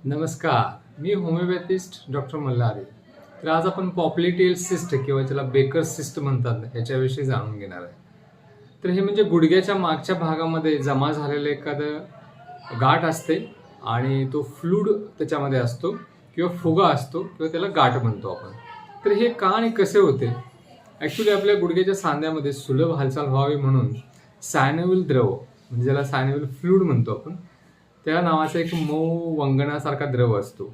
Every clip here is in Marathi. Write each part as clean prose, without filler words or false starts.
नमस्कार, मी होमिओपॅथिस्ट डॉक्टर मल्हारी. तर आज आपण पॉप्लिटियल सिस्ट किंवा ज्याला बेकर सिस्ट म्हणतात ह्याच्याविषयी जाणून घेणार आहे. तर हे म्हणजे गुडघ्याच्या मागच्या भागामध्ये जमा झालेलं एखादं गाठ असते आणि तो फ्लूड त्याच्यामध्ये असतो किंवा फुगा असतो किंवा त्याला गाठ म्हणतो आपण. तर हे का आणि कसे होते? ॲक्च्युली आपल्या गुडघ्याच्या सांध्यामध्ये सुलभ हालचाल व्हावी म्हणून सायनोव्हिल द्रव म्हणजे ज्याला सायनोव्हिल फ्लूड म्हणतो आपण, त्या नावाचा एक मऊ वंगणासारखा द्रव असतो.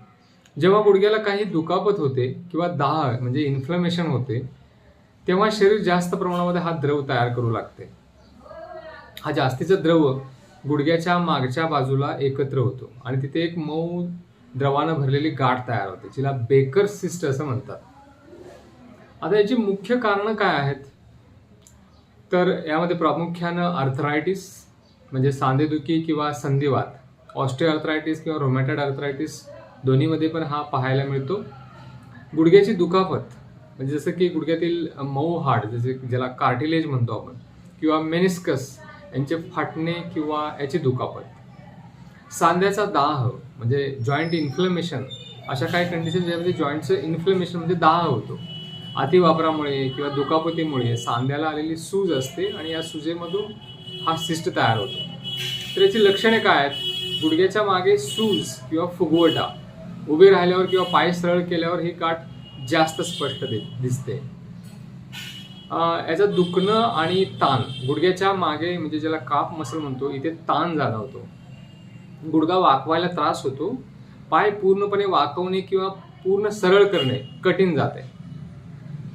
जेव्हा गुडघ्याला काही दुखापत होते किंवा दाह म्हणजे इन्फ्लमेशन होते, तेव्हा शरीर जास्त प्रमाणामध्ये हा द्रव तयार करू लागते. हा जास्तीचा द्रव गुडघ्याच्या मागच्या बाजूला एकत्र होतो आणि तिथे एक मऊ द्रवानं भरलेली गाठ तयार होते, जिला बेकर सिस्ट असं म्हणतात. आता याची मुख्य कारणं काय आहेत? तर यामध्ये प्रामुख्यानं आर्थरायटिस म्हणजे सांधेदुखी किंवा संधिवात, ऑस्टिओआर्थरायटिस किंवा रोमॅटॉइड आर्थरायटिस दोन्हीमध्ये पण हा पाहायला मिळतो. गुडघ्याची दुखापत म्हणजे जसं की गुडघ्यातील मऊ हाड जसे ज्याला कार्टिलेज म्हणतो आपण किंवा मेनिस्कस यांचे फाटणे किंवा याची दुखापत, सांध्याचा दाह म्हणजे जॉईंट इन्फ्लमेशन, अशा काही कंडिशन ज्यामध्ये जॉईंटचं इन्फ्लमेशन म्हणजे दाह होतो. अतिवापरामुळे किंवा दुखापतीमुळे सांध्याला आलेली सूज असते आणि या सुजेमधून हा सिस्ट तयार होतो. तर याची लक्षणे काय आहेत? गुडघ्याच्या मागे सूज किंवा फुगवटा, उभे राहिल्यावर किंवा पाय सरळ केल्यावर ही गाठ जास्त स्पष्ट दिसते. याचं दुखणं आणि ताण, गुडघ्याच्या मागे म्हणजे ज्याला काफ मसल म्हणतो, इथे ताण जाणवतो. गुडघा वाकवायला त्रास होतो. पाय पूर्णपणे वाकवणे किंवा पूर्ण सरळ करणे कठीण जाते.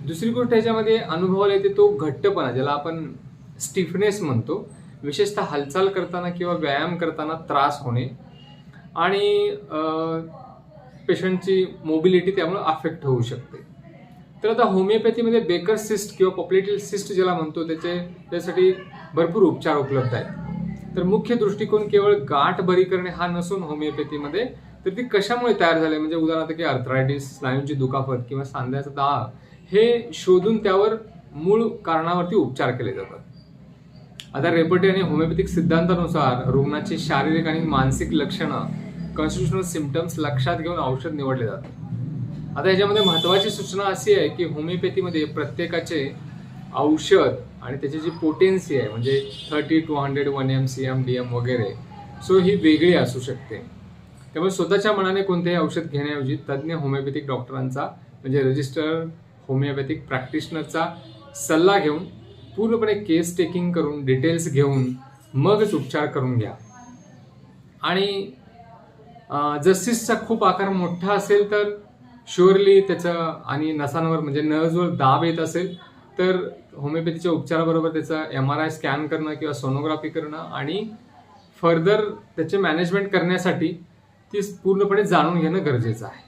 दुसरी गोष्ट याच्यामध्ये अनुभवाला येते तो घट्टपणा, ज्याला आपण स्टिफनेस म्हणतो. विशेषतः हालचाल करताना किंवा व्यायाम करताना त्रास होणे आणि पेशंटची मोबिलिटी त्यामुळे अफेक्ट होऊ शकते. तर आता होमिओपॅथीमध्ये बेकर सिस्ट किंवा पॉप्लिटियल सिस्ट ज्याला म्हणतो त्यासाठी भरपूर उपचार उपलब्ध आहेत. तर मुख्य दृष्टिकोन केवळ गाठ बरी करणे हा नसून होमिओपॅथीमध्ये तर ती कशामुळे तयार झाली, म्हणजे उदाहरणार्थ की आर्थरायटिस, स्नायूंची दुखापत किंवा सांध्याचा दाह, हे शोधून त्यावर मूळ कारणावरती उपचार केले जातात. आता रेपर्टी आणि होमिओपॅथिक सिद्धांतानुसार रुग्णाची शारीरिक आणि मानसिक लक्षणं, कॉन्स्टिट्युशनल सिम्पटम्स लक्षात घेऊन औषध निवडले जातात. आता याच्यामध्ये महत्त्वाची सूचना अशी आहे की होमिओपॅथीमध्ये प्रत्येकाचे औषध आणि त्याची जी पोटेन्सी आहे म्हणजे 30, 200, 1 mcm, DM वगैरे, सो ही वेगळी असू शकते. त्यामुळे स्वतःच्या मनाने कोणतेही औषध घेण्याऐवजी तज्ज्ञ होमिओपॅथिक डॉक्टरांचा म्हणजे रजिस्टर्ड होमिओपॅथिक प्रॅक्टिशनरचा सल्ला घेऊन पूर्णपणे केस टेकिंग करून डिटेल्स घेऊन मगच उपचार करून घ्या. आणि जर सिस्टचा खूप आकार मोठा असेल तर शुअरली त्याचं आणि नसांवर म्हणजे नर्व्हजवर दाब येत असेल तर होमिओपॅथीच्या उपचाराबरोबर त्याचा MRI स्कॅन करणं किंवा सोनोग्राफी करणं आणि फर्दर त्याचे मॅनेजमेंट करण्यासाठी ती पूर्णपणे जाणून घेणं गरजेचं आहे.